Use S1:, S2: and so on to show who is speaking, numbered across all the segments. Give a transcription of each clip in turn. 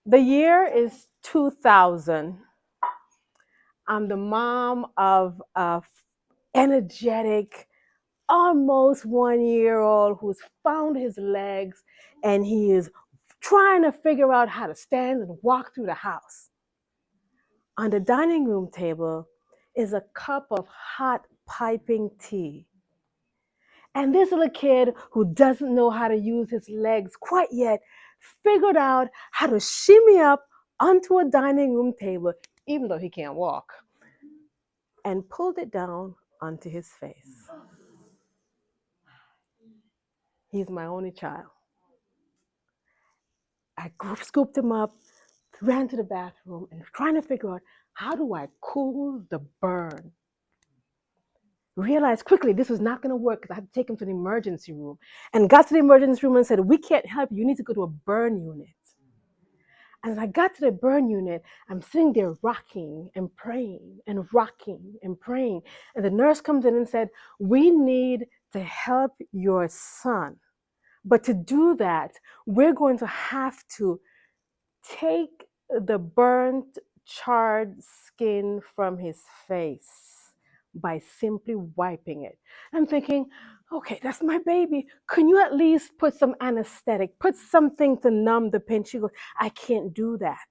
S1: The year is 2000. I'm the mom of a energetic, almost 1 year old who's found his legs and he is trying to figure out how to stand and walk through the house. On the dining room table is a cup of hot piping tea. And this little kid who doesn't know how to use his legs quite yet figured out how to shimmy up onto a dining room table, even though he can't walk, and pulled it down onto his face. He's my only child. I scooped him up, ran to the bathroom, and trying to figure out how do I cool the burn. Realized quickly this was not going to work because I had to take him to the emergency room. And got to the emergency room and said, "We can't help you. You need to go to a burn unit." And as I got to the burn unit, I'm sitting there rocking and praying and rocking and praying. And the nurse comes in and said, "We need to help your son. But to do that, we're going to have to take the burnt, charred skin from his face by simply wiping it." I'm thinking, okay, that's my baby. Can you at least put some anesthetic, put something to numb the pain? She goes, "I can't do that.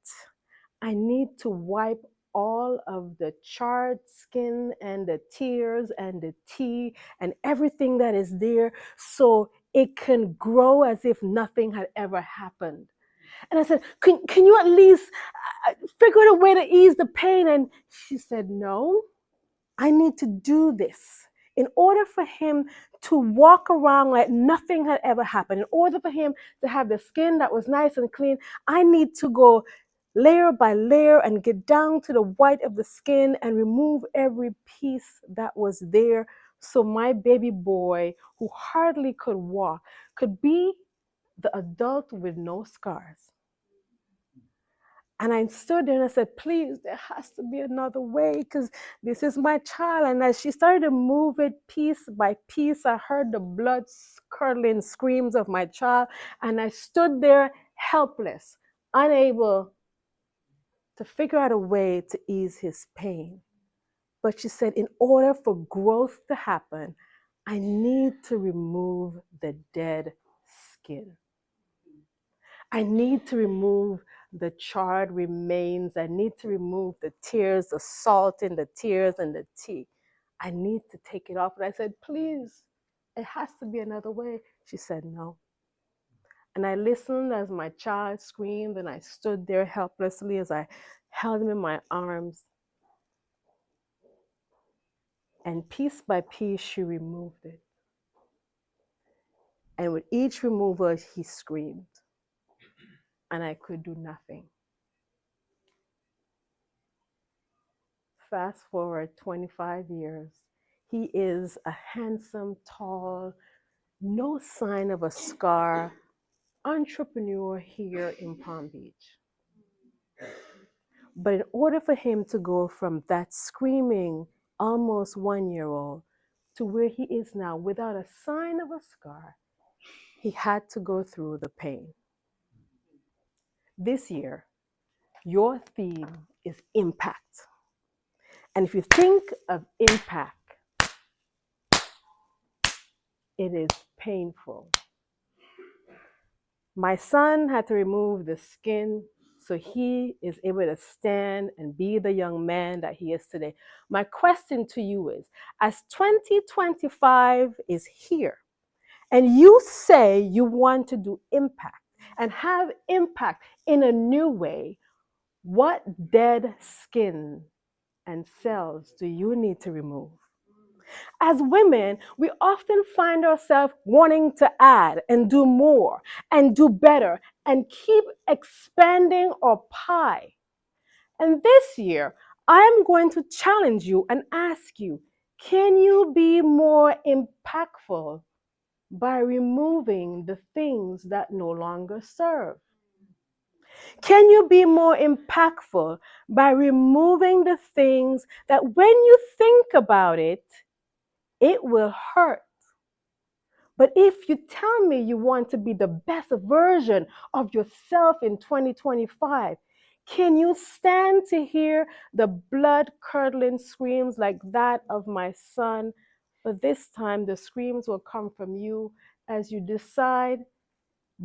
S1: I need to wipe all of the charred skin and the tears and the tea and everything that is there so it can grow as if nothing had ever happened." And I said, can you at least figure out a way to ease the pain? And she said, "No, I need to do this. In order for him to walk around like nothing had ever happened, in order for him to have the skin that was nice and clean, I need to go layer by layer and get down to the white of the skin and remove every piece that was there so my baby boy, who hardly could walk, could be the adult with no scars." And I stood there and I said, "Please, there has to be another way because this is my child." And as she started to move it piece by piece, I heard the blood curdling screams of my child. And I stood there helpless, unable to figure out a way to ease his pain. But she said, in order for growth to happen, I need to remove the dead skin. I need to remove the charred remains. I need to remove the tears, the salt in the tears and the tea. I need to take it off. And I said, "Please, it has to be another way." She said, "No." And I listened as my child screamed, and I stood there helplessly as I held him in my arms. And piece by piece, she removed it. And with each removal, he screamed. And I could do nothing. Fast forward 25 years. He is a handsome, tall, no sign of a scar entrepreneur here in Palm Beach. But in order for him to go from that screaming, almost 1 year old to where he is now without a sign of a scar, he had to go through the pain. This year, your theme is impact. And if you think of impact, it is painful. My son had to remove the skin so he is able to stand and be the young man that he is today. My question to you is, as 2025 is here, and you say you want to do impact and have impact in a new way, what dead skin and cells do you need to remove? As women, we often find ourselves wanting to add and do more and do better and keep expanding our pie. And this year, I am going to challenge you and ask you, can you be more impactful by removing the things that no longer serve? Can you be more impactful by removing the things that when you think about it, it will hurt, But if you tell me you want to be the best version of yourself in 2025, can you stand to hear the blood curdling screams like that of my son? But this time the screams will come from you as you decide,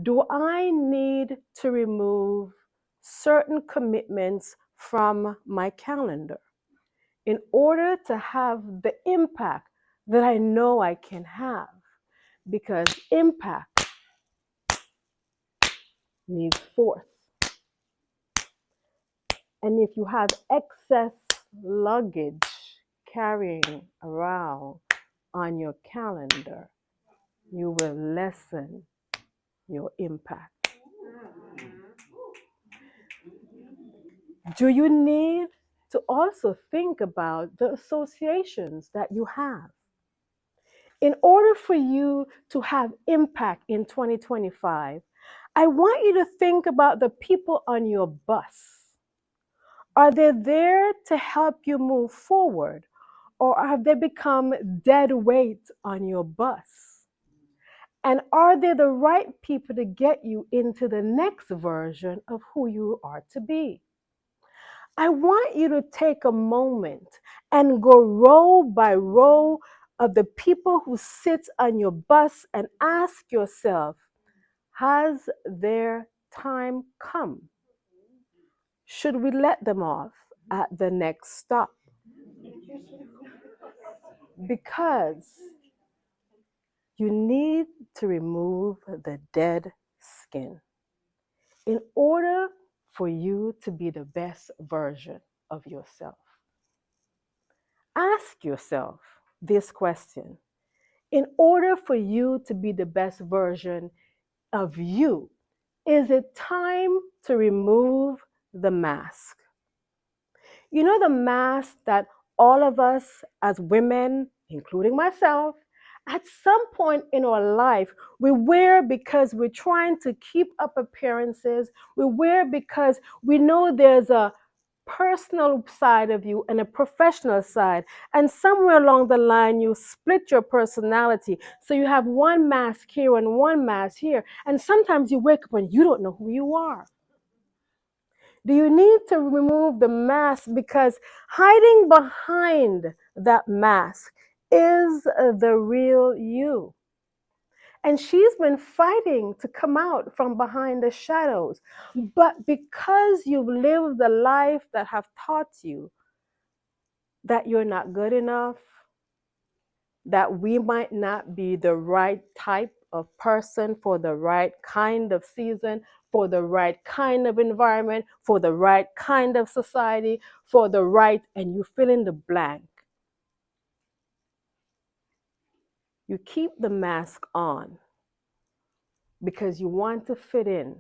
S1: do I need to remove certain commitments from my calendar in order to have the impact that I know I can have? Because impact needs force. And if you have excess luggage carrying around on your calendar, you will lessen your impact. Do you need to also think about the associations that you have? In order for you to have impact in 2025, I want you to think about the people on your bus. Are they there to help you move forward, or have they become dead weight on your bus? And are they the right people to get you into the next version of who you are to be? I want you to take a moment and go row by row of the people who sit on your bus and ask yourself, has their time come? Should we let them off at the next stop? Because you need to remove the dead skin in order for you to be the best version of yourself. Ask yourself this question. In order for you to be the best version of you, is it time to remove the mask? You know, the mask that all of us as women, including myself, at some point in our life, we wear because we're trying to keep up appearances. We wear because we know there's a personal side of you and a professional side. And somewhere along the line, you split your personality. So you have one mask here and one mask here. And sometimes you wake up and you don't know who you are. Do you need to remove the mask? Because hiding behind that mask is the real you. And she's been fighting to come out from behind the shadows. But because you've lived the life that have taught you that you're not good enough, that we might not be the right type of person for the right kind of season, for the right kind of environment, for the right kind of society, for the right, and you fill in the blank. You keep the mask on because you want to fit in,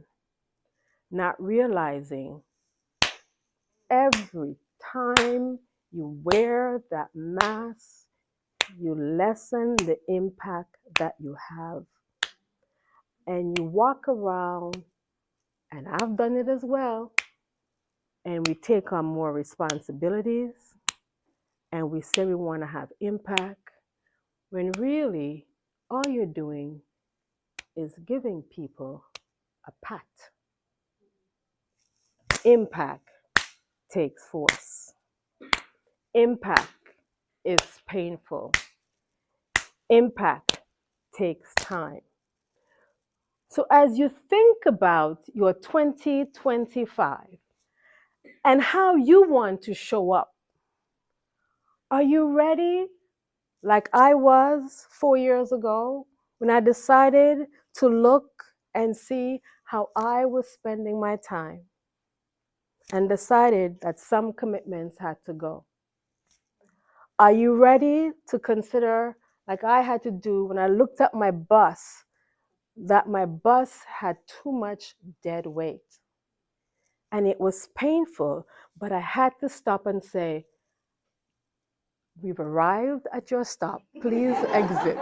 S1: not realizing every time you wear that mask, you lessen the impact that you have. And you walk around, and I've done it as well, and we take on more responsibilities, and we say we want to have impact, when really all you're doing is giving people a pat. Impact takes force. Impact is painful. Impact takes time. So as you think about your 2025 and how you want to show up, are you ready like I was 4 years ago when I decided to look and see how I was spending my time and decided that some commitments had to go? Are you ready to consider, like I had to do when I looked at my bus, that my bus had too much dead weight? And it was painful, but I had to stop and say, we've arrived at your stop. Please exit.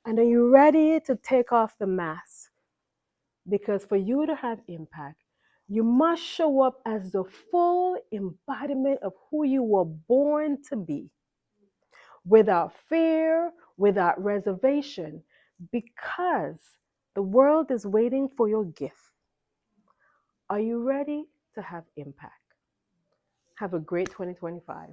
S1: And are you ready to take off the mask? Because for you to have impact, you must show up as the full embodiment of who you were born to be. without fear, without reservation, because the world is waiting for your gift. Are you ready to have impact? Have a great 2025.